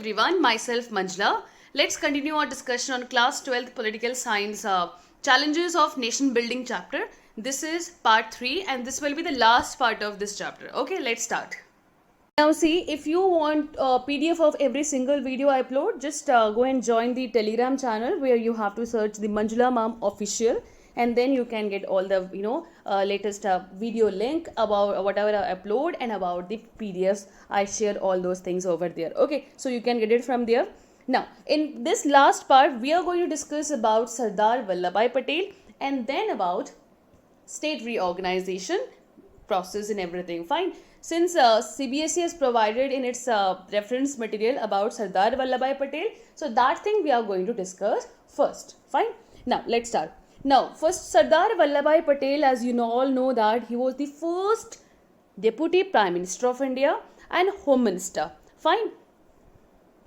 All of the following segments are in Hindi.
everyone, myself Manjula. Let's continue our discussion on class 12th political science challenges of nation building chapter. This is part 3 and this will be the last part of this chapter. Okay, let's start. Now see, if you want a PDF of every single video I upload, just go and join the Telegram channel where you have to search the Manjula Mom official, and then you can get all the latest video link about whatever I upload and about the PDFs. I share all those things over there. Okay, so you can get it from there. Now in this last part we are going to discuss about Sardar Vallabhbhai Patel and then about state reorganization process and everything. Fine. Since CBSE has provided in its reference material about Sardar Vallabhbhai Patel, so that thing we are going to discuss first. Fine. Now let's start. Now first, Sardar Vallabhbhai Patel, as you all know, that he was the first Deputy Prime Minister of India and Home Minister. Fine.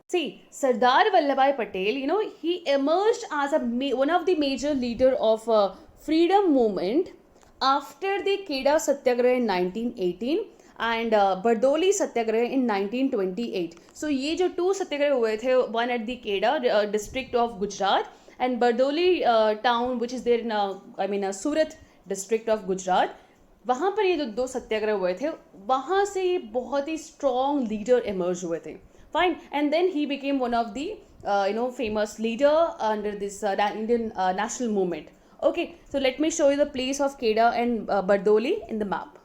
See, Sardar Vallabhbhai Patel, he emerged as one of the major leader of freedom movement after the Kheda Satyagraha in 1918 and Bardoli Satyagraha in 1928. So ये जो two सत्याग्रह हुए थे, one at the Kheda district of Gujarat and Bardoli town which is there in Surat district of Gujarat. वहाँ पर ये जो दो सत्याग्रह हुए थे, वहाँ से ये बहुत ही strong leader emerge हुए थे. Fine, and then he became one of the famous leader under this Indian national movement. Okay, so let me show you the place of Kheda and Bardoli in the map.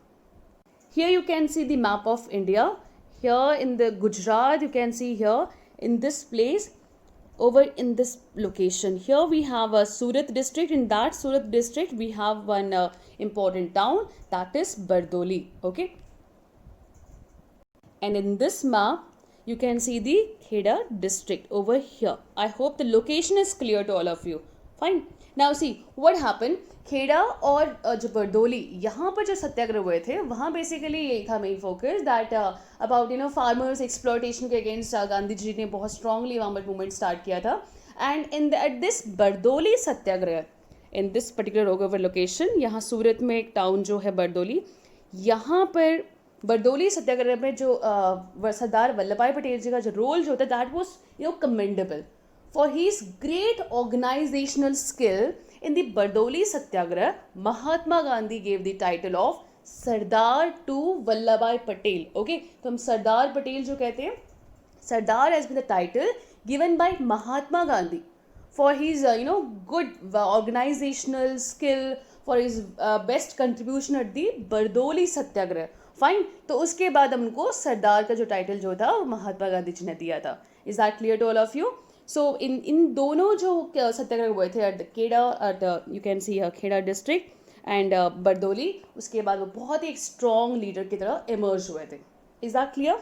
Here you can see the map of India. Here in the Gujarat, you can see here in this place, over in this location. Here we have a Surat district. In that Surat district, we have one important town, that is Bardoli. Okay, and in this map, you can see the Kheda district over here. I hope the location is clear to all of you. Fine. Now see what happened. Kheda और जो बरदोली यहाँ पर जो सत्याग्रह हुए थे वहाँ बेसिकली यही था main focus that about farmers exploitation के अगेंस्ट गांधी जी ने बहुत स्ट्रांगली वहाँ पर मूवमेंट स्टार्ट किया था. And at this Bardoli Satyagraha in this particular over location, यहाँ सूरत में एक टाउन जो है बरदोली, यहाँ पर बरदोली सत्याग्रह में जो सरदार वल्लभ भाई पटेल जी का जो रोल जो होता है that was commendable for his great organizational skill. In the Bardoli Satyagrah, Mahatma Gandhi gave the title of Sardar to Vallabhbhai Patel. Okay, तो हम सरदार पटेल जो कहते हैं, Sardar has been the title given by Mahatma Gandhi for his good organizational skill, for his best contribution at the Bardoli Satyagrah. Fine, तो उसके बाद हमको सरदार का जो टाइटल जो था वो महात्मा गांधी जी ने दिया था. Is that clear to all of you? सो इन दोनों जो सत्याग्रह हुए थे at Kheda, at you can see Kheda district and Bardoli, उसके बाद वो बहुत ही एक स्ट्रॉन्ग लीडर की तरह इमर्ज हुए थे. Is that clear?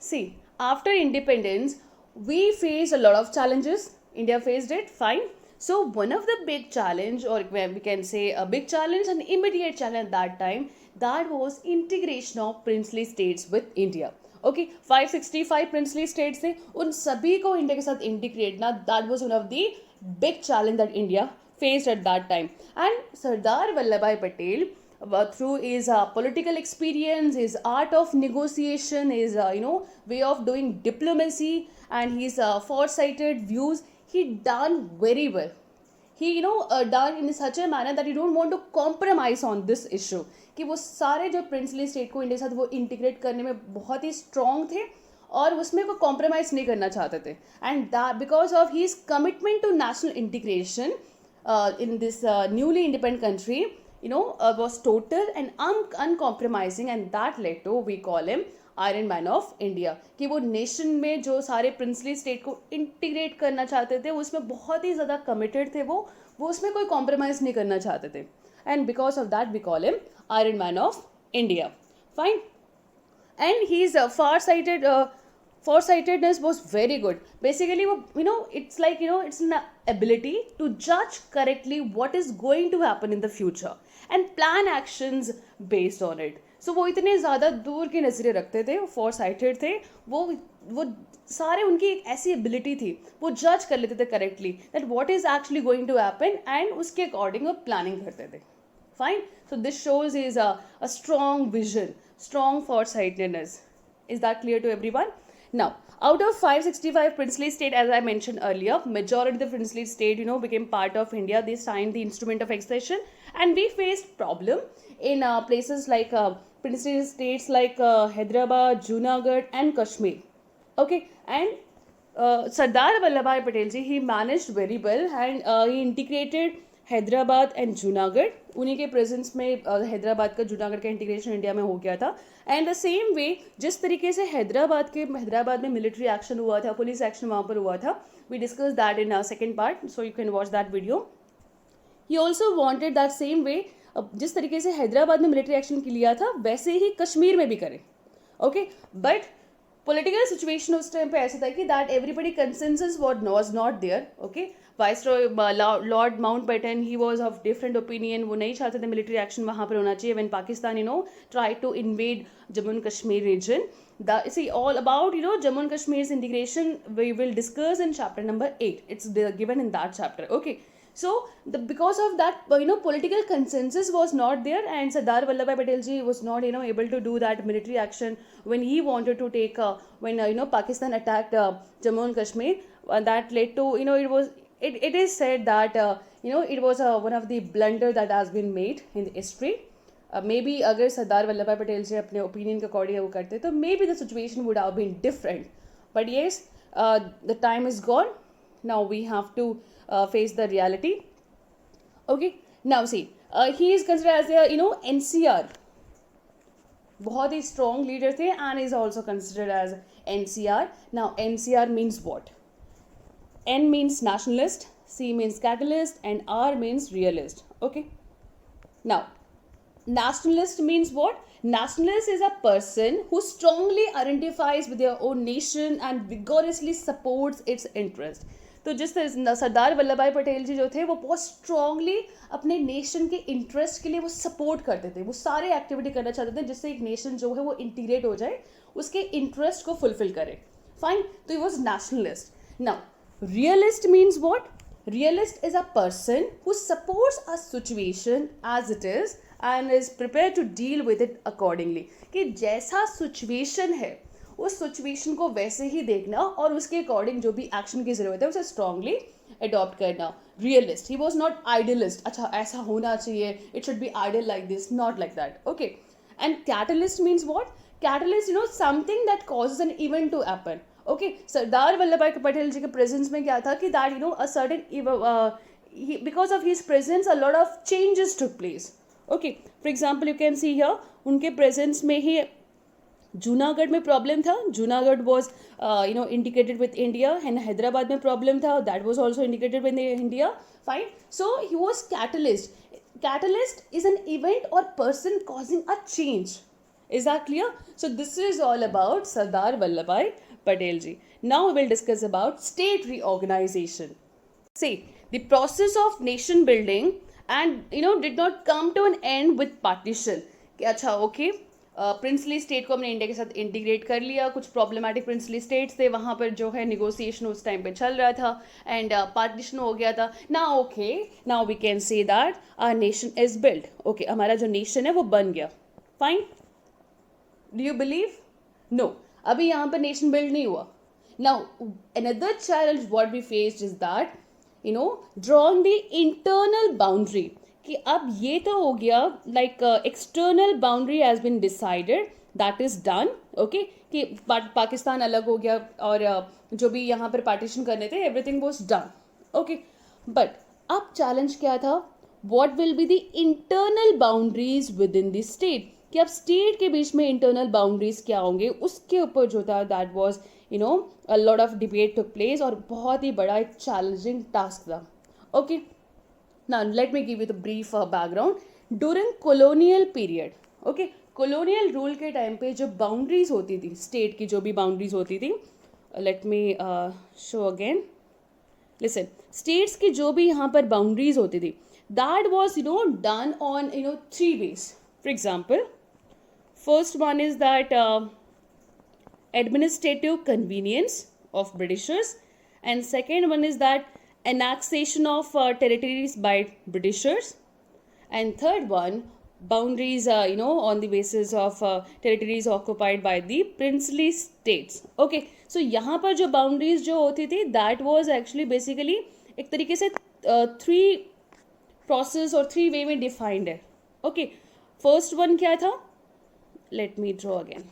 See, after independence we face a lot of challenges. India faced it. Fine. So one of the big challenge, or we can say a big challenge, an immediate challenge at that time, that was integration of princely states with India. Okay 565 princely states थे, उन सभी को इंडिया के साथ इंटीग्रेट ना, that was one of the big challenge that India faced at that time. And Sardar Vallabhbhai Patel, through his political experience, his art of negotiation, his way of doing diplomacy and his foresighted views, he done very well. He done in such a manner that he don't want to compromise on this issue. कि वो सारे जो प्रिंसली स्टेट को इंडिया के साथ वो इंटीग्रेट करने में बहुत ही स्ट्रॉन्ग थे और उसमें कोई कॉम्प्रोमाइज़ नहीं करना चाहते थे. And that because of his commitment to national integration in this newly independent country was total and uncompromising, and that led to, we call him iron man of India. कि वो नेशन में जो सारे प्रिंसली स्टेट को इंटीग्रेट करना चाहते थे उसमें बहुत ही ज़्यादा कमिटेड थे. वो उसमें कोई कॉम्प्रोमाइज़ नहीं करना चाहते थे. And because of that we call him iron man of India. Fine. And he is foresightedness was very good. Basically it's like it's an ability to judge correctly what is going to happen in the future and plan actions based on it. So वो इतने ज़्यादा दूर के नज़रिए रखते थे, foresighted थे. वो सारे उनकी एक ऐसी एबिलिटी थी, वो जज कर लेते थे correctly that what is actually going to happen and उसके अकॉर्डिंग वो प्लानिंग करते थे. Fine. So this shows is a strong vision, strong foresightedness. Is that clear to everyone? Now, out of 565 princely state, as I mentioned earlier, majority of the princely state, became part of India. They signed the instrument of accession, and we faced problem in places like princely states like Hyderabad, Junagadh, and Kashmir. Okay, and Sardar Vallabhbhai Patel ji, he managed very well, and he integrated Hyderabad and Junagadh. उन्हीं के प्रेजेंस में हैदराबाद का जूनागढ़ का इंटीग्रेशन इंडिया में हो गया था. एंड द सेम वे जिस तरीके से हैदराबाद में मिलिट्री एक्शन हुआ था, पुलिस एक्शन वहाँ पर हुआ था, we discuss that in second part, so you can watch that video. He also wanted that same way, जिस तरीके से हैदराबाद में मिलिट्री एक्शन लिया था वैसे ही कश्मीर में भी करें. ओके, बट political situation उस टाइम पे ऐसा था कि that everybody consensus was not there. Okay, Viceroy Lord Mountbatten, he was of different opinion. वो नहीं चाहते थे military action वहाँ पर होना चाहिए when Pakistan tried to invade Jammu and Kashmir region. See, all about Jammu and Kashmir's integration we will discuss in chapter number 8. It's given in that chapter. Okay. So because of that, political consensus was not there, and Sardar Vallabhbhai Patel ji was not, able to do that military action when he wanted to take, when Pakistan attacked Jammu and Kashmir. That led to, it is said that, it was one of the blunder that has been made in the history. Maybe अगर सरदार वल्लभ भाई पटेल जी अपने ओपिनियन के अकॉर्डिंग वो करते तो maybe the situation would have been different. But yes, the time is gone. Now we have to face the reality. Okay, now see, he is considered as a NCR, बहुत ही strong leader थे, and is also considered as NCR. Now NCR means what? N means nationalist, C means catalyst, and R means realist. Okay, now nationalist means what? Nationalist is a person who strongly identifies with their own nation and vigorously supports its interest. तो जिस सरदार वल्लभ भाई पटेल जी जो थे वो बहुत स्ट्रांगली अपने नेशन के इंटरेस्ट के लिए वो सपोर्ट करते थे. वो सारे एक्टिविटी करना चाहते थे जिससे एक नेशन जो है वो इंटीग्रेट हो जाए, उसके इंटरेस्ट को फुलफिल करे. फाइन, तो he was nationalist. Now realist means what? Realist is a person who supports a situation as it is and is prepared to deal with it accordingly. कि जैसा सिचुएशन है उस सिचुएशन को वैसे ही देखना और उसके अकॉर्डिंग जो भी एक्शन की जरूरत है उसे स्ट्रांगली अडॉप्ट करना. Realist, he was not idealist. अच्छा ऐसा होना चाहिए, it should be ideal like this, not like that. Okay, and catalyst means what? Catalyst something that causes an event to happen. Okay, Sardar Vallabhbhai Patel ji के प्रेजेंस में क्या था कि that a certain because of his presence a lot of changes took place. Okay, for example you can see here, उनके प्रेजेंस में ही जूनागढ़ में प्रॉब्लम था. Junagadh was integrated with India, and Hyderabad में प्रॉब्लम था, that was also integrated with India. Fine, so he was catalyst. Catalyst is an event or person causing a change. Is that clear? So this is all about Sardar Vallabhbhai Patel ji. Now we will discuss about state reorganization. See, the process of nation building and did not come to an end with partition. कि अच्छा ओके, प्रिंसली स्टेट को हमने इंडिया के साथ इंटीग्रेट कर लिया. कुछ प्रॉब्लमेटिक प्रिंसली स्टेट्स थे, वहाँ पर जो है निगोसिएशन उस टाइम पे चल रहा था एंड पार्टीशन हो गया था. Now okay, now we can say that our nation is build. Okay, हमारा जो नेशन है वो बन गया. Fine, do you believe? No, अभी यहाँ पर नेशन बिल्ड नहीं हुआ. Now another challenge what we faced is that drawing the internal boundary. कि अब ये तो हो गया, like external boundary has been decided, that is done. Okay, कि पाकिस्तान अलग हो गया और जो भी यहाँ पर पार्टीशन करने थे everything was done. Okay, but अब चैलेंज क्या था? What will be the internal boundaries with in the state. कि अब स्टेट के बीच में इंटरनल बाउंड्रीज क्या होंगे, उसके ऊपर जो था that was a lot of debate took place, और बहुत ही बड़ा एक चैलेंजिंग टास्क था. Okay, now let me give you the brief background. During colonial period, okay, colonial rule के टाइम पे जो बाउंड्रीज होती थी स्टेट की, जो भी बाउंड्रीज होती थी, let me show again. Listen, states की जो भी यहाँ पर बाउंड्रीज होती थी that was done on 3 ways. For example, first one is that administrative convenience of Britishers, and second one is that annexation of territories by Britishers, and third one boundaries, on the basis of territories occupied by the princely states. Okay, so यहाँ पर जो boundaries जो होती थी, that was actually basically एक तरीके से three process और three way में defined है. Okay, first one क्या था? Let me draw again.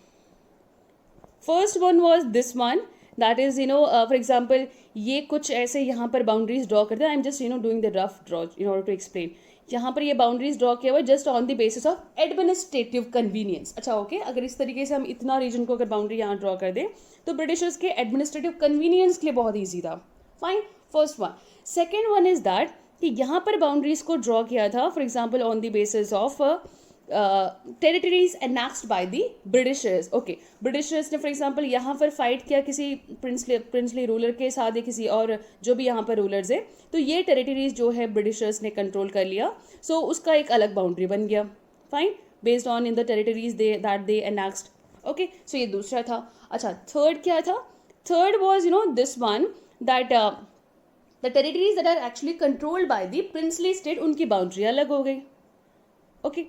First one was this one, that is, for example, ये कुछ ऐसे यहाँ पर boundaries draw करते हैं. I'm just doing the rough draw in order to explain. यहाँ पर ये बाउंड्रीज ड्रॉ किया हुआ just on the basis of administrative convenience. अच्छा, ओके, अगर इस तरीके से हम इतना रीजन को अगर बाउंड्री यहाँ ड्रॉ कर दें तो ब्रिटिशर्स के एडमिनिस्ट्रेटिव कन्वीनियंस के लिए बहुत ईजी था. Fine, first one. Second one is that कि यहाँ पर बाउंड्रीज को ड्रॉ किया था for example on the basis of territories annexed by the Britishers. Okay, Britishers ने फॉर एग्जांपल यहाँ पर फाइट किया किसी प्रिंसली रूलर के साथ या किसी और जो भी यहाँ पर रूलर्स है, तो ये टेरिटरीज जो है ब्रिटिशर्स ने कंट्रोल कर लिया. सो उसका एक अलग बाउंड्री बन गया. Fine, based on in the territories that they annexed. Okay, so ये दूसरा था. अच्छा, थर्ड क्या था? Third was this one, that the territories that are actually controlled by the princely state, उनकी बाउंड्री अलग हो गई. ओके,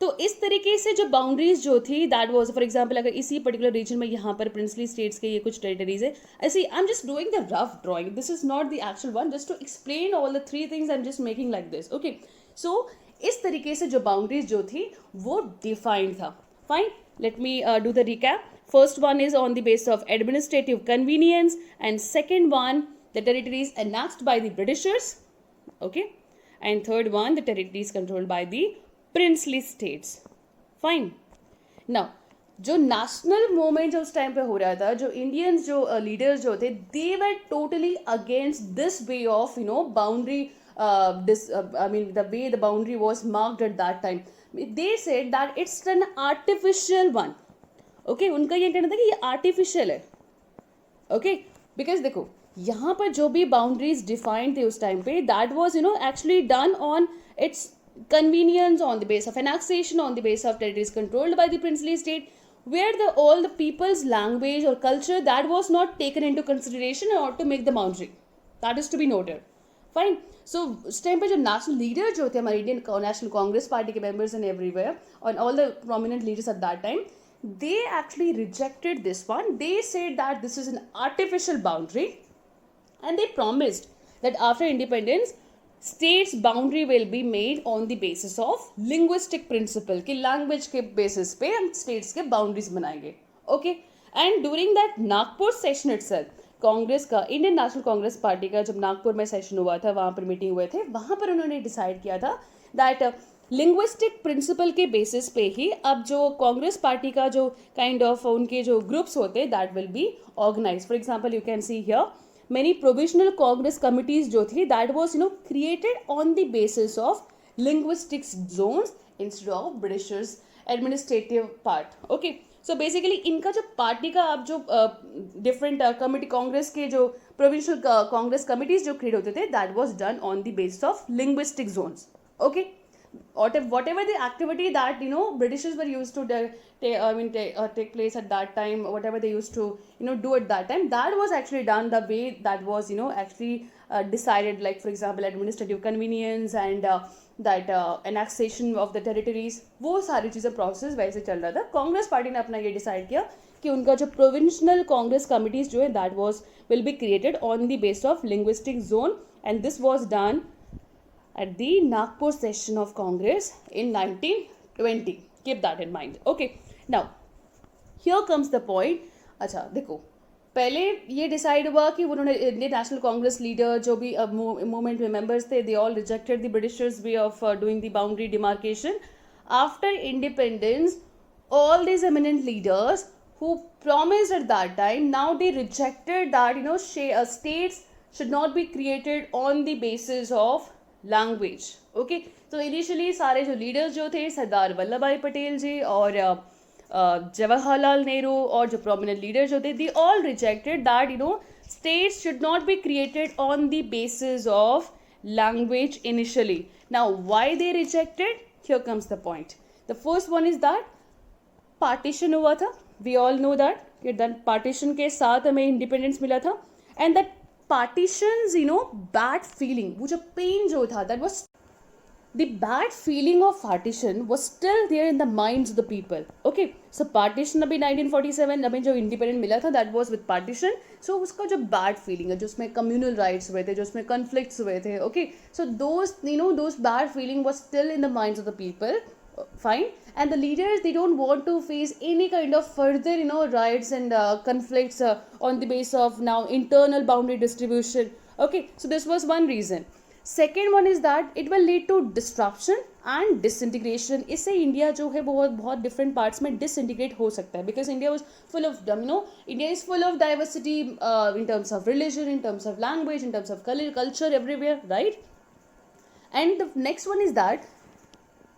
तो इस तरीके से जो बाउंड्रीज जो थी दैट वाज फॉर एग्जांपल अगर इसी पर्टिकुलर रीजन में यहाँ पर प्रिंसली स्टेट्स के ये कुछ टेरिटरीज है, ऐसे I am just doing the rough drawing, this is not the actual one, just to explain all the three things I am just making like this. Okay, so इस तरीके से जो बाउंड्रीज जो थी वो डिफाइंड था. Fine, let me do the recap. First one is on the basis of administrative convenience and second one the territories annexed by the Britishers. Okay, and third one the territories controlled by the princely states. Fine, now जो नेशनल मूवमेंट जो उस टाइम पे हो रहा था, जो इंडियंस जो लीडर्स जो थे, they were totally against this way of boundary, I mean the way the boundary was marked at that time. They said that it's an artificial one. Okay, उनका ये कहना था कि ये आर्टिफिशियल है. ओके, बिकॉज देखो यहाँ पर जो भी बाउंड्रीज डिफाइंड थे उस टाइम पे, that was actually done on it's convenience, on the base of annexation, on the base of territories controlled by the princely state, where all the people's language or culture that was not taken into consideration in order to make the boundary. That is to be noted. Fine. So उस टाइम पे जो नेशनल लीडर जो थे हमारे इंडियन नेशनल कांग्रेस पार्टी के मेंबर्स एंड एवरीवेयर और all the prominent leaders eight that time, they actually rejected this one. They said that this is an artificial boundary and they promised that after independence states boundary will be made on the basis of linguistic principle, कि language के basis पे हम states के boundaries बनाएंगे. Okay, and during that Nagpur session itself, Congress का, इंडियन नेशनल कांग्रेस पार्टी का जब नागपुर में सेशन हुआ था, वहाँ पर मीटिंग हुए थे, वहाँ पर उन्होंने डिसाइड किया था दैट लिंग्विस्टिक प्रिंसिपल के बेसिस पे ही अब जो कांग्रेस पार्टी का जो काइंड ऑफ उनके जो ग्रुप्स होते हैं that will be organise. For example you can see here many provisional congress committees जो थी that was created on the basis of linguistic zones instead of Britishers administrative part. Okay, so basically इनका जो पार्टी का अब जो different कमिटी कांग्रेस के जो provincial कांग्रेस committees जो create होते थे that was done on the basis of linguistic zones. Okay, whatever the activity that Britishers were used to take place at that time, whatever they used to do at that time, that was actually done the way that was actually decided, like for example administrative convenience and that annexation of the territories, वो सारी चीज़ें प्रोसेस वैसे चल रहा था. कांग्रेस पार्टी ने अपना ये डिसाइड किया कि उनका जो प्रोविंशनल कांग्रेस कमिटीज जो है that was will be created on the base of linguistic zone and this was done at the Nagpur session of Congress in 1920. Keep that in mind. Okay, now here comes the point. अच्छा देखो, पहले ये डिसाइड हुआ कि उन्होंने इंडियन नेशनल कांग्रेस लीडर जो भी मूवमेंट में मेंबर्स थे, they all rejected the Britishers way of doing the boundary demarcation. After independence all these eminent leaders who promised at that time, now they rejected that states should not be created on the basis of language. Okay, तो इनिशियली सारे जो लीडर्स जो थे, सरदार वल्लभ भाई पटेल जी और जवाहरलाल नेहरू और जो प्रोमिनेंट लीडर जो थे, they all rejected that states should not be created on the basis of language initially. Now why they rejected? Here comes the point. The first one is that partition हुआ था. We all know that partition के साथ हमें independence मिला था, and that partitions bad feeling, वो जो pain जो था, that was the bad feeling of partition was still there in the minds of the people. Okay, so partition अभी 1947 अभी जो independent मिला था, that was with partition. So उसका जो bad feeling है, जो उसमें communal rights हुए थे, जो उसमें conflicts हुए थे, okay, so those, those bad feeling was still in the minds of the people. Fine. And the leaders, they don't want to face any kind of further riots and conflicts on the basis of now internal boundary distribution. Okay, so this was one reason. Second one is that it will lead to disruption and disintegration. इससे इंडिया जो है बहुत different parts में disintegrate हो सकता है, because India was full of India is full of diversity in terms of religion, in terms of language, in terms of culture everywhere, right? And the next one is that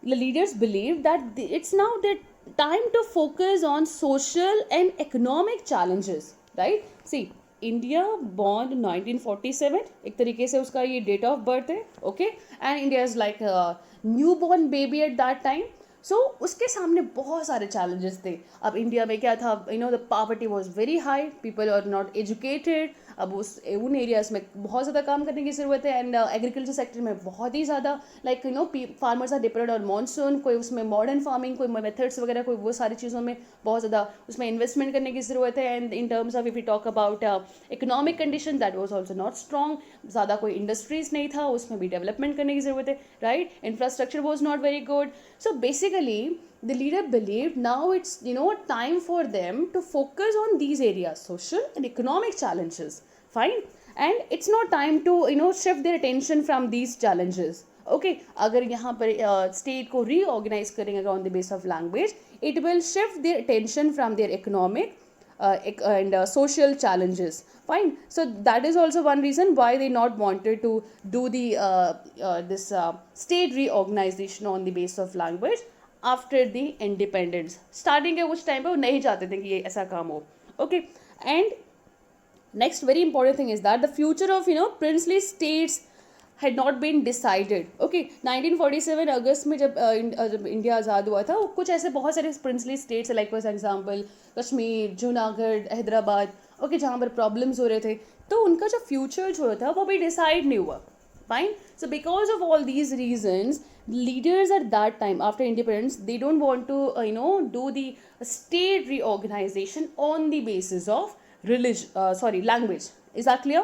the leaders believe that it's now the time to focus on social and economic challenges, right? See, India born in 1947, एक तरीके से उसका ये date of birth है, okay, and India is like a newborn baby at that time. So उसके सामने बहुत सारे challenges थे. अब इंडिया में क्या था, the poverty was very high, people are not educated. अब उन एरियाज में बहुत ज़्यादा काम करने की ज़रूरत है, एंड एग्रीकल्चर सेक्टर में बहुत ही ज़्यादा farmers are dependent on monsoon, कोई उसमें मॉडर्न फार्मिंग, कोई मेथड्स वगैरह, कोई वो सारी चीज़ों में बहुत ज़्यादा उसमें इन्वेस्टमेंट करने की ज़रूरत है. And in terms of if you talk about economic condition, that was also not strong. ज़्यादा कोई इंडस्ट्रीज नहीं था, उसमें भी डेवलपमेंट करने की ज़रूरत है, right? Infrastructure was not very good. So basically the leader believed now it's time for them to focus on these areas, social and economic challenges. Fine. And it's not time to shift their attention from these challenges. Okay, अगर यहाँ पर state को reorganize करेंगे on the basis of language, it will shift their attention from their economic and social challenges. Fine. So that is also one reason why they not wanted to do the this state reorganization on the basis of language after the independence. Starting के उस टाइम पे वो नहीं चाहते थे कि ये ऐसा काम हो. Okay, and next very important thing is that the future of princely states had not been decided. Okay, 1947 अगस्त में जब इंडिया आज़ाद हुआ था, कुछ ऐसे बहुत सारे princely states like for example Kashmir, Junagadh, Hyderabad, okay, जहाँ पर प्रॉब्लम्स हो रहे थे, तो उनका जो फ्यूचर जो था वो भी डिसाइड नहीं हुआ. Fine. So because of all these reasons, leaders at that time after independence, they don't want to do the state reorganization on the basis of language. Is that clear?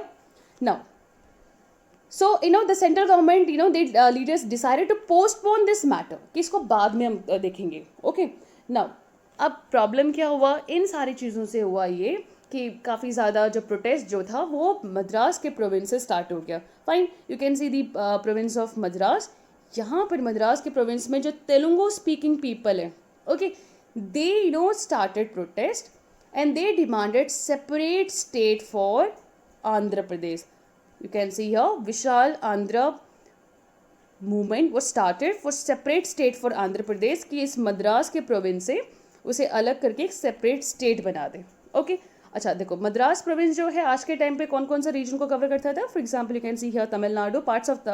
Now, so the central government, they leaders decided to postpone this matter कि इसको बाद में हम देखेंगे. Okay, now अब प्रॉब्लम क्या हुआ, इन सारी चीज़ों से हुआ ये कि काफ़ी ज़्यादा जो प्रोटेस्ट जो था वो मद्रास के प्रोविंस से स्टार्ट हो गया. Fine, you can C the province of Madras. यहाँ पर मद्रास के प्रोविंस में जो तेलुगु स्पीकिंग पीपल है, okay, they started protest and they demanded separate state for Andhra Pradesh. You can see here Vishal Andhra movement was started for separate state for Andhra Pradesh कि इस मद्रास के प्रोविंस से उसे अलग करके एक सेपरेट स्टेट बना दे. ओके, अच्छा देखो, मद्रास प्रोविंस जो है आज के टाइम पे कौन कौन सा रीजन को कवर करता था. For example you can see here Tamil Nadu, parts of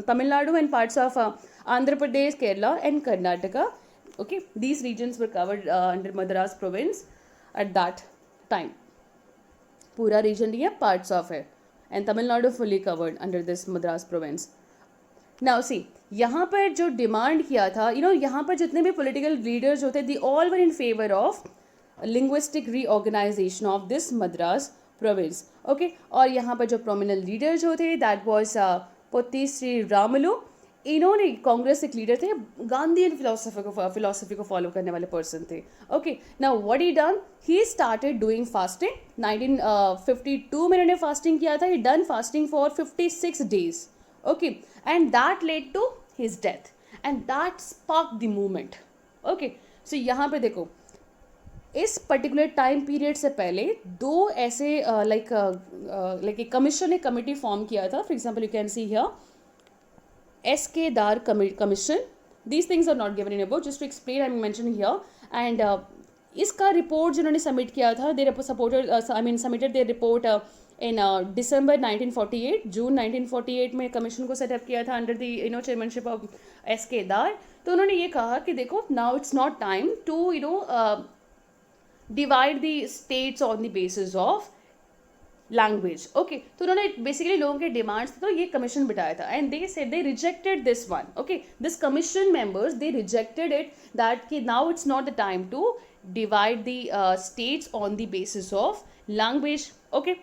Tamil Nadu and parts of Andhra Pradesh, Kerala and Karnataka. Okay, these regions were covered under Madras province at that time. पूरा रीजन नहीं है, पार्ट्स ऑफ है, and Tamil Nadu fully covered under this Madras province. Now see, यहाँ पर जो डिमांड किया था, यहाँ पर जितने भी पॉलिटिकल लीडर्स होते, they all were in favour of linguistic reorganisation of this Madras province. Okay, और यहाँ पर जो प्रोमिनेंट लीडर्स जो थे, that was Potti Sriramulu. इन्होंने कांग्रेस एक लीडर थे, गांधीयन फिलोसफी को फॉलो करने वाले पर्सन थे. Okay, now what he done, he started doing fasting. 1952 में इन्होंने फास्टिंग किया था. He done fasting for 56 days. Okay, and that led to his death and that spark the movement. Okay, so यहाँ पे देखो, इस पर्टिकुलर टाइम पीरियड से पहले दो ऐसे लाइक एक कमीशन ने कमिटी फॉर्म किया था. For example you can see here S.K. Dar Commission. These things are not given in a book. Just to explain, I'm mentioning here. And इसका रिपोर्ट जिन्होंने सबमिट किया था, they submitted their report in December 1948. जून 1948 में कमीशन को सेटअप किया था under the chairmanship of S.K. Dar. तो उन्होंने ये कहा कि देखो, now it's not time to divide the states on the basis of language. Okay, तो उन्होंने बेसिकली लोगों के डिमांड्स थे तो ये कमीशन बिठाया था and they said they rejected this one. Okay, this commission members they rejected it that कि now it's not the time to divide the states on the basis of language. Okay,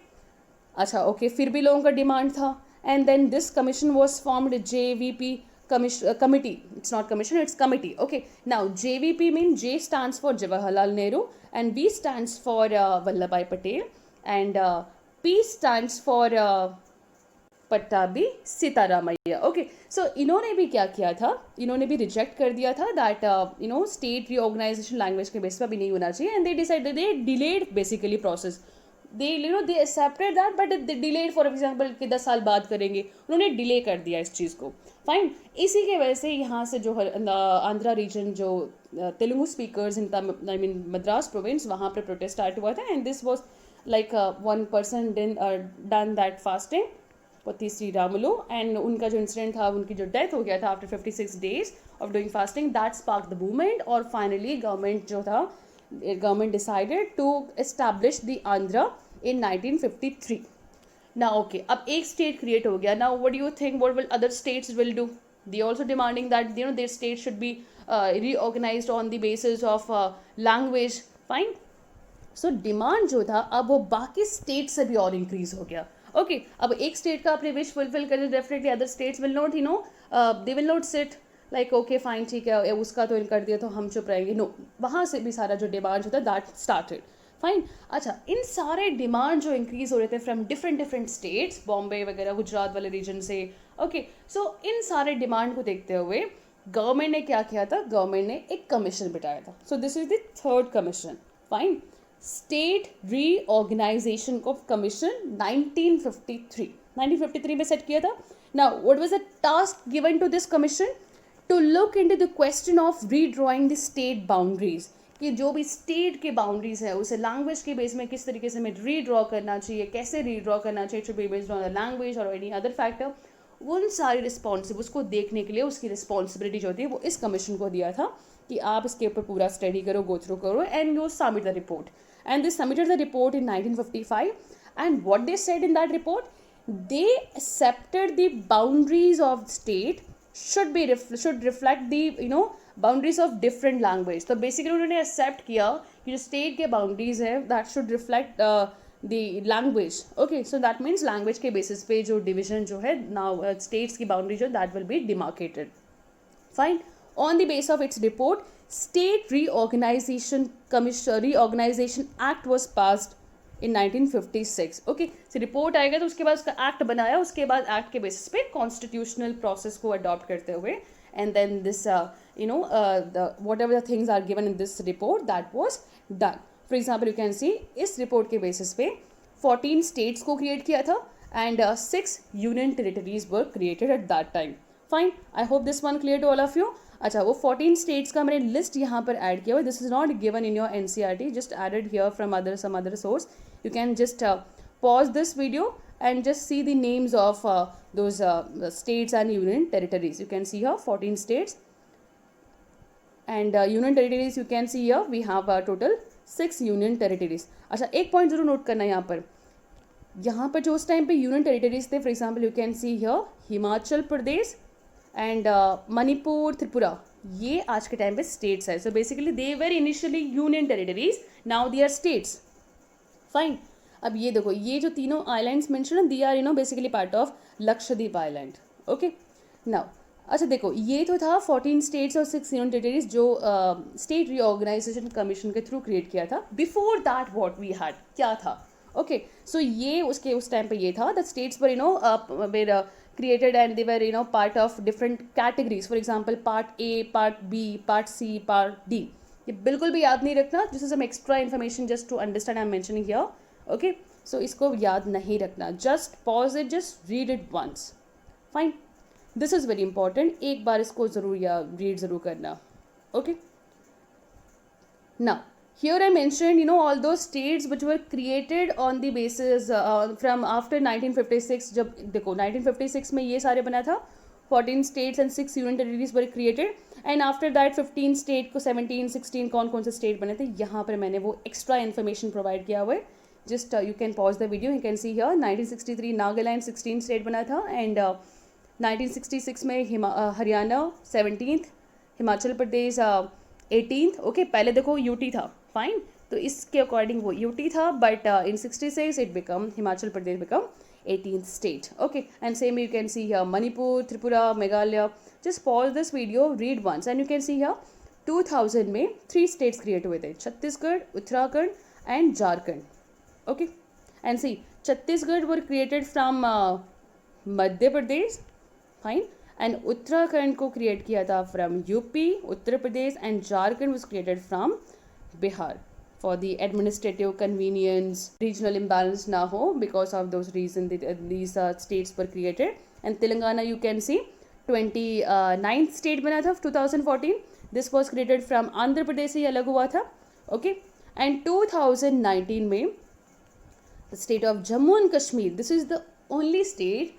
अच्छा ओके, फिर भी लोगों का डिमांड था and then this commission was formed JVP committee. It's not commission, it's committee. Okay, now JVP means J stands for Jawaharlal Nehru and V stands for Vallabhbhai Patel and P stands for Pattabhi Sitaramayya. Okay, so इन्होंने भी क्या किया था, इन्होंने भी रिजेक्ट कर दिया था दैट स्टेट रीऑर्गेनाइजेशन लैंग्वेज के बेस पर भी नहीं होना चाहिए and they decided, they delayed basically process, they they accepted that but they delayed for example कि 10 साल बाद करेंगे, उन्होंने डिले कर दिया इस चीज़ को। फाइन, इसी के वजह से यहाँ से जो आंध्रा रीजन जो Telugu speakers in I mean Madras province, वहाँ पर प्रोटेस्ट स्टार्ट हुआ था and this was like one person done that fasting पति श्री रामुलु एंड उनका जो इंसिडेंट था, उनकी जो डेथ हो गया था after 56 days of doing fasting, that spark the movement और फाइनली गवर्नमेंट जो था, government decided to establish the Andhra in 1953। Now okay, अब एक स्टेट क्रिएट हो गया। Now what do you think what will other states will do? They also demanding that their state should be reorganized on the basis of language. Fine. So demand जो था अब वो बाकी स्टेट से भी और इंक्रीज हो गया। ओके, अब एक स्टेट का अपने विश फुलफिल करें, definitely other states will not they will not sit like okay fine ठीक है उसका तो कर दिया तो हम चुप रहेंगे, नो, वहाँ से भी सारा जो डिमांड होता है दैट स्टार्टेड। फाइन, अच्छा, इन सारे डिमांड जो इंक्रीज हो रहे थे फ्रॉम डिफरेंट स्टेट्स, बॉम्बे वगैरह गुजरात वाले रीजन से। ओके, सो इन सारे डिमांड को देखते हुए गवर्नमेंट ने क्या किया था, गवर्नमेंट ने एक कमीशन बिठाया था। So this is the third commission. Fine, state reorganisation of commission 1953 में सेट किया था। Now what was the task given to this commission, to look into the question of redrawing the state boundaries, कि जो भी स्टेट के बाउंड्रीज है उसे लैंग्वेज के बेस में किस तरीके से हमें रीड्रॉ करना चाहिए, कैसे रीड्रॉ करना चाहिए, to be based on the language और एनी अदर फैक्टर, उन सारी रिस्पॉन्सिबल उसको देखने के लिए उसकी रिस्पॉन्सिबिलिटी जो होती है वो इस कमीशन को दिया था कि आप इसके ऊपर पूरा स्टडी करो, गो थ्रू करो and you submit the report. And they submitted the report in 1955 and what they said in that report, they accepted the boundaries of state should reflect the boundaries of different language। तो basically उन्होंने accept किया कि जो state के boundaries है that should reflect the language। okay, so that means language के basis पे जो division जो है now states की boundary जो that will be demarcated। fine, on the basis of its report, State Reorganization Act was passed in 1956। Okay, so report आएगा तो उसके बाद उसका एक्ट बनाया, उसके बाद एक्ट के बेसिस पे कॉन्स्टिट्यूशनल प्रोसेस को अडॉप्ट करते हुए and then this whatever the things are given in this report that was done. For example you can see इस रिपोर्ट के बेसिस पे 14 स्टेट्स को क्रिएट किया था and 6 union territories were created at that time. Fine, I hope this one clear to all of you. अच्छा, वो 14 स्टेट्स का मैंने लिस्ट यहाँ पर ऐड किया हुआ, this is not given in your NCERT, just added here from some other source. You can just pause this video and just see the names of those states and union territories. You can see here 14 states and union territories you can see here we have total 6 union territories. अच्छा, एक पॉइंट जरूर नोट करना है यहाँ पर जो उस टाइम पे यूनियन टेरिटरीज थे, for example you can see here Himachal Pradesh and Manipur, Tripura, ये आज के टाइम पे स्टेट्स है। So basically they were initially union territories, now they are states. Fine, अब ये देखो ये जो तीनों आइलैंड्स मेंशन है they are basically part of Lakshadweep island. Okay, now अच्छा देखो ये तो था 14 स्टेट्स और 6 यूनियन टेरिटरीज जो स्टेट रीऑर्गेनाइजेशन कमीशन के थ्रू क्रिएट किया था। Before that what we had क्या था? ओके, सो ये उसके उस टाइम पे ये था the states were were created and they were part of different categories, for example part A, part B, part C, part D। ये बिल्कुल भी याद नहीं रखना, this is some extra information just to understand I'm mentioning here। okay, so इसको याद नहीं रखना, just pause it, just read it once। fine, this is very important, एक बार इसको ज़रूर या read ज़रूर करना। okay, now here I mentioned all those states which were created on the basis from after 1956। जब देखो 1956 में ये सारे बना था, 14 states and 6 union territories were created and after that 15 state को 17 16 कौन कौन से स्टेट बने थे, यहाँ पर मैंने वो एक्स्ट्रा इन्फॉर्मेशन प्रोवाइड किया हुआ है just you can pause the video, you can see here 1963 Nagaland 16 state बना था, एंड 1966 में Haryana 17th, Himachal Pradesh 18th। Okay, पहले देखो यूटी था, फाइन, तो इसके अकॉर्डिंग वो यूटी था, but in 66 it become Himachal Pradesh become 18th state. Okay, and same you can see here Manipur, Tripura, Meghalaya. Just pause this video, read once, and you can see here 2000 में 3 states create हुए थे, Chhattisgarh, Uttarakhand and Jharkhand. Okay, and see Chhattisgarh were created from Madhya Pradesh, fine, and Uttarakhand को create किया था from UP, Uttar Pradesh, and Jharkhand was created from Bihar for the administrative convenience, regional imbalance ना हो, because of those reasons these states were created. And Telangana you can see 29th state बना था 2014, this was created from Andhra Pradesh से अलग हुआ था, okay. And 2019 में the state of Jammu and Kashmir, this is the only state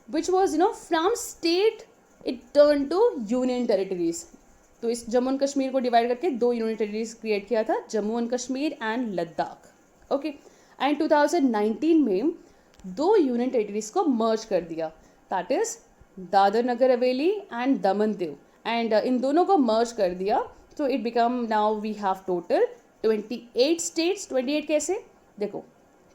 which was from state it turned to union territories. तो इस जम्मू एंड कश्मीर को डिवाइड करके 2 यूनियन टेरिटरीज क्रिएट किया था, Jammu and Kashmir and Ladakh, okay. And 2019 में 2 यूनियन टेरिटरीज को मर्ज कर दिया, that is Dadar Nagar Haveli and Daman Diu, and in दोनों को मर्ज कर दिया, तो it become now we have total 28 states. 28 कैसे, देखो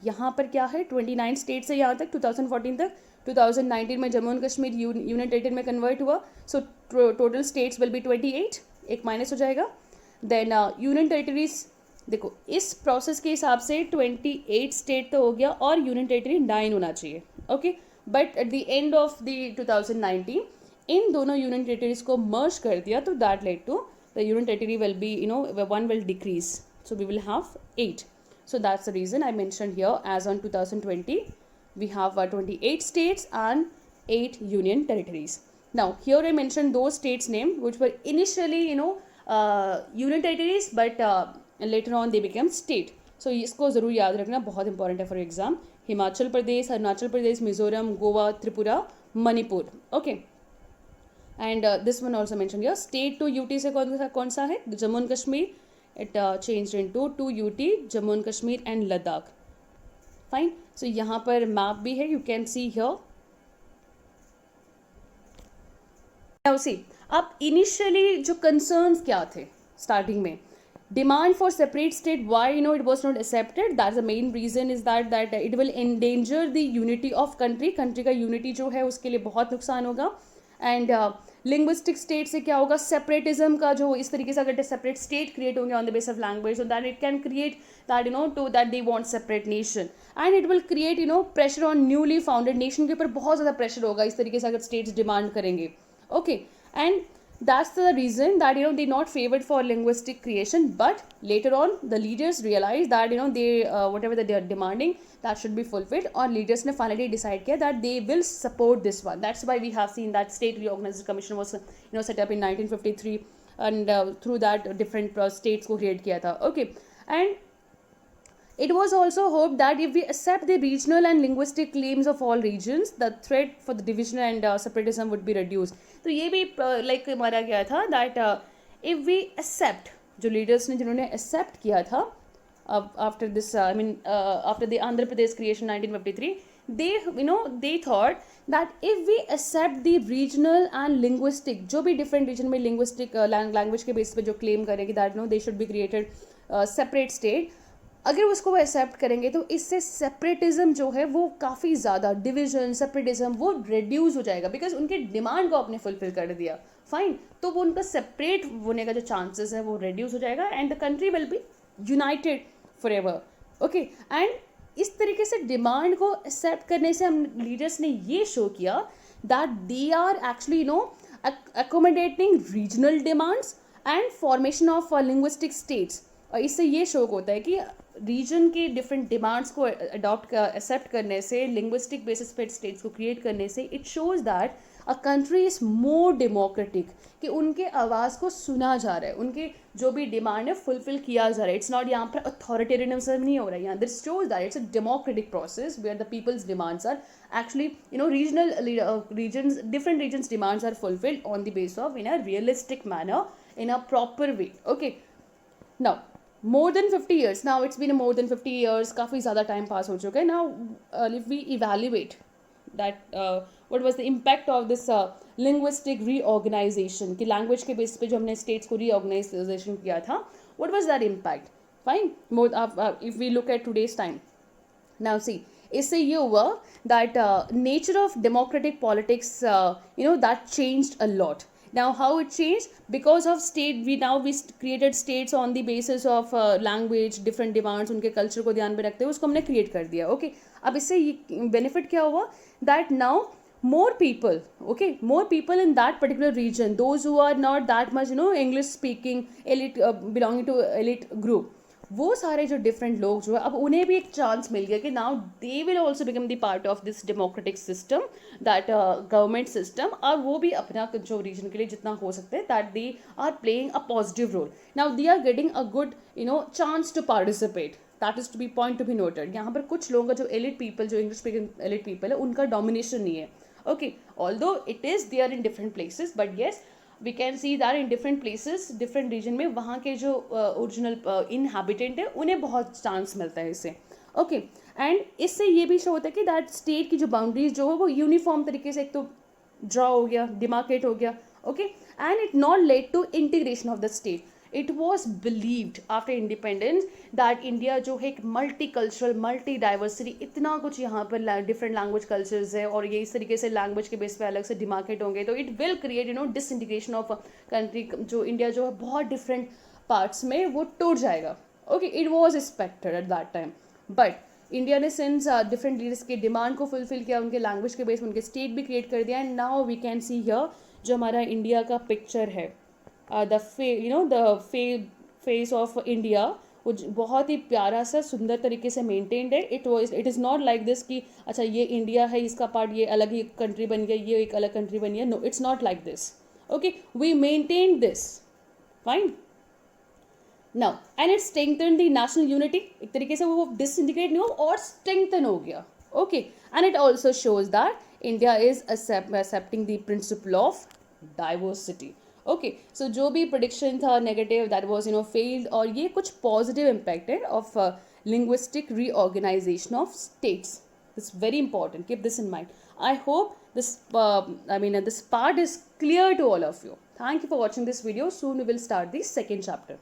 यहाँ पर क्या है, 29 स्टेट्स है यहाँ तक 2014 तक, 2019 में Jammu and Kashmir union territory में कन्वर्ट हुआ, so total states will be 28, एक माइनस हो जाएगा। देन यूनियन टेरिटरीज, देखो इस प्रोसेस के हिसाब से 28 स्टेट तो हो गया और यूनियन टेरिटरी 9 होना चाहिए, okay. But at the end of the 2019 इन दोनों यूनियन टेरिटरीज को मर्ज कर दिया, तो that led to the union territory will be one will decrease, so we will have 8. So that's the reason I mentioned here, as on 2020 we have 28 states and 8 union territories. Now here I mentioned those states name which were initially union territories, but later on they became state. So इसको ज़रूर याद रखना, बहुत important है for exam. Himachal Pradesh, Arunachal Pradesh, Mizoram, Goa, Tripura, Manipur, okay. And this one also mentioned here, state to UT से कौन सा है, Jammu and Kashmir, it changed into 2 UT, Jammu and Kashmir and Ladakh, fine. So यहाँ पर map भी है, you can see here. Now see, अब initially जो concerns क्या थे starting में, demand for separate state, why it was not accepted, that's the main reason is that it will endanger the unity of country का unity जो है उसके लिए बहुत नुकसान होगा, and लिंग्विस्टिक स्टेट से क्या होगा, सेपरेटिज्म का जो इस तरीके से अगर सेपरेट स्टेट क्रिएट होंगे on the base of language, so that it can create that to that they want separate nation, and it will create pressure on newly founded nation के ऊपर बहुत ज़्यादा प्रेशर होगा इस तरीके से अगर स्टेट्स डिमांड करेंगे, okay. And that's the reason that they not favored for linguistic creation, but later on the leaders realized that they whatever that they are demanding that should be fulfilled, or leaders ने finally decide किया that they will support this one. That's why we have seen that state reorganization commission was set up in 1953, and through that different states को create किया था, okay. And it was also hoped that if we accept the regional and linguistic claims of all regions, the threat for the division and separatism would be reduced. तो ये भी like मारा गया था that if we accept, जो leaders ने जिन्होंने accept किया था after this after the Andhra Pradesh creation 1953, they thought that if we accept the regional and linguistic, जो भी different region में linguistic language के basis पे जो claim करेंगे that they should be created separate state, अगर उसको वो एक्सेप्ट करेंगे तो इससे सेपरेटिज्म जो है वो काफ़ी ज़्यादा, डिविजन सेपरेटिज्म वो रिड्यूस हो जाएगा, बिकॉज उनके डिमांड को आपने फुलफिल कर दिया, फाइन, तो वो उनका सेपरेट होने का जो चांसेस है वो रिड्यूस हो जाएगा, and the country will be united for ever, okay. And इस तरीके से डिमांड को एक्सेप्ट करने से हम लीडर्स ने ये शो किया that they are actually accommodating regional demands and formation of linguistic states, और इससे ये शो होता है कि रीजन के डिफरेंट डिमांड्स को अडॉप्ट एक्सेप्ट करने से, लिंग्विस्टिक बेसिस पे स्टेट्स को क्रिएट करने से, it shows that a country is more democratic, कि उनके आवाज़ को सुना जा रहा है, उनके जो भी डिमांड है फुलफिल किया जा रहा है, इट्स नॉट यहाँ पर अथॉरिटेरियनिज्म नहीं हो रहा है, यहाँ this shows that it's a democratic process where the people's demands are actually regional regions, different regions demands are fulfilled on the basis of in a realistic manner, in a proper way, okay. Now more than 50 years now, it's been more than 50 years, काफ़ी ज़्यादा टाइम पास हो चुका है. Now if we evaluate that what was the impact of this linguistic reorganization, कि language के basis पे जो हमने states को reorganization किया था, what was that impact? Fine. More if we look at today's time, now see, इससे ये हुआ that nature of democratic politics, that changed a lot. Now how it changed? Because of state, we created states on the basis of language, different demands, उनके culture को ध्यान में रखते हुए उसको हमने create कर दिया. Okay, अब इससे benefit क्या हुआ? That now more people, okay, more people in that particular region, those who are not that much English speaking elite, belonging to elite group, वो सारे जो डिफरेंट लोग जो है अब उन्हें भी एक चांस मिल गया कि now they will also become the part of this democratic system, that government system, और वो भी अपना जो रीजन के लिए जितना हो सकते हैं that they are playing a positive role. Now they are getting a good chance to participate. That is to be point to be noted. यहाँ पर कुछ लोगों का जो एलिट पीपल, जो इंग्लिश स्पीकिंग एलिट पीपल है, उनका डोमिनेशन नहीं है. Okay, although it is they are in different places, but yes we can see that in different places, different region में वहाँ के जो ओरिजिनल इनहैबिटेंट है उन्हें बहुत चांस मिलता है इससे. ओके, एंड इससे ये भी शो होता है कि दैट स्टेट की जो बाउंड्रीज जो है वो यूनिफॉर्म तरीके से एक तो ड्रॉ हो गया, डिमार्केट हो गया. Okay, and it not led to integration of the state. It was believed after independence that India जो है एक मल्टी कल्चरल, मल्टी डाइवर्सिटी, इतना कुछ यहाँ पर डिफरेंट लैंग्वेज कल्चर्स है और ये इस तरीके से लैंग्वेज के बेस पे अलग से डिमार्केट होंगे, तो it will create disintegration of country. जो इंडिया जो है बहुत डिफरेंट पार्ट्स में वो टूट जाएगा. Okay, it was expected eight that time, but India ने सिंस डिफरेंट लीडर्स के डिमांड को फुलफिल किया, उनके लैंग्वेज के बेस, उनके स्टेट भी क्रिएट कर दिया. And now we can see here जो हमारा इंडिया का पिक्चर है, द फेस ऑफ इंडिया, वो बहुत ही प्यारा सा सुंदर तरीके से मेंटेन्ड है. It is not like this कि अच्छा ये इंडिया है, इसका पार्ट ये अलग ही कंट्री बन गया, ये एक अलग कंट्री बन गया. No, it's not like this. Okay, we maintain this. Fine. Now and it strengthen the national unity. एक तरीके से वो डिसइंटीग्रेट नहीं हो और स्ट्रेंथन हो गया. Okay, and it also shows that India is accepting the principle of diversity. Okay, so जो भी प्रोडिक्शन था नेगेटिव, दैट वाज फेल्ड, और ये कुछ पॉजिटिव इम्पैक्ट है of linguistic reorganization of states. It's very important. Keep this in mind. I hope this part is clear to all of you. Thank you for watching this video. Soon we will start the second chapter.